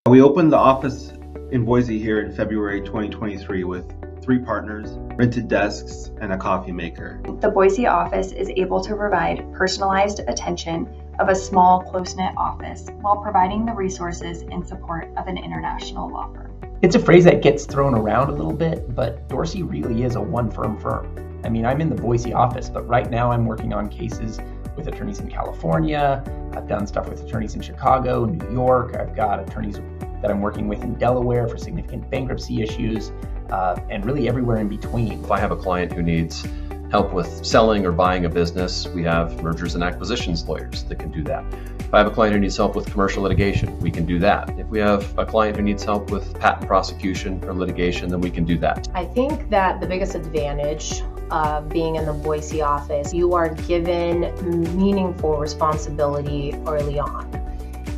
We opened the office in Boise here in February 2023 with 3 partners, rented desks, and a coffee maker. The Boise office is able to provide personalized attention of a small, close-knit office while providing the resources in support of an international law firm. It's a phrase that gets thrown around a little bit, but Dorsey really is a one-firm firm. I mean, I'm in the Boise office, but right now I'm working on cases with attorneys in California. I've done stuff with attorneys in Chicago, New York. I've got attorneys that I'm working with in Delaware for significant bankruptcy issues, and really everywhere in between. If I have a client who needs help with selling or buying a business, we have mergers and acquisitions lawyers that can do that. If I have a client who needs help with commercial litigation, we can do that. If we have a client who needs help with patent prosecution or litigation, then we can do that. I think that the biggest advantage of being in the Boise office, you are given meaningful responsibility early on.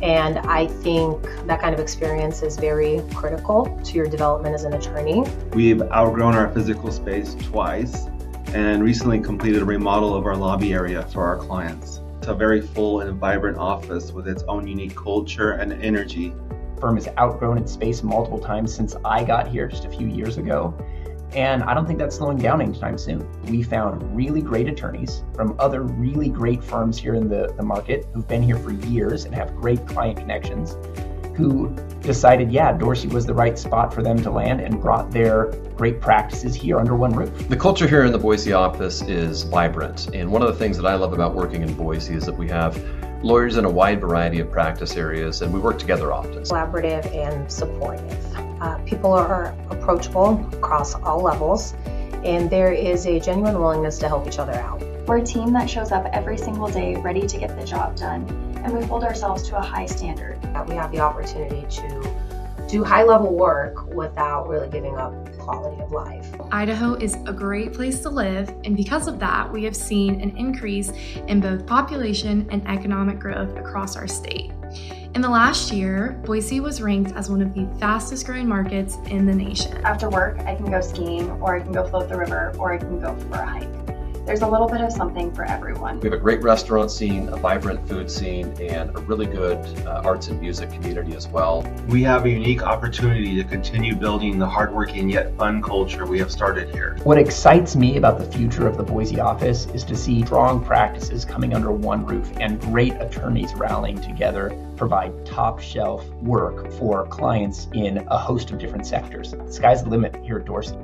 And I think that kind of experience is very critical to your development as an attorney. We've outgrown our physical space twice and recently completed a remodel of our lobby area for our clients. It's a very full and vibrant office with its own unique culture and energy. The firm has outgrown its space multiple times since I got here just a few years ago. And I don't think that's slowing down anytime soon. We found really great attorneys from other really great firms here in the market who've been here for years and have great client connections, who decided, yeah, Dorsey was the right spot for them to land and brought their great practices here under one roof. The culture here in the Boise office is vibrant. And one of the things that I love about working in Boise is that we have lawyers in a wide variety of practice areas, and we work together often. Collaborative and supportive. People are approachable across all levels, and there is a genuine willingness to help each other out. We're a team that shows up every single day ready to get the job done, and we hold ourselves to a high standard. We have the opportunity to do high-level work without really giving up quality of life. Idaho is a great place to live, and because of that, we have seen an increase in both population and economic growth across our state. In the last year, Boise was ranked as one of the fastest growing markets in the nation. After work, I can go skiing, or I can go float the river, or I can go for a hike. There's a little bit of something for everyone. We have a great restaurant scene, a vibrant food scene, and a really good arts and music community as well. We have a unique opportunity to continue building the hardworking yet fun culture we have started here. What excites me about the future of the Boise office is to see strong practices coming under one roof and great attorneys rallying together, provide top shelf work for clients in a host of different sectors. The sky's the limit here at Dorsey.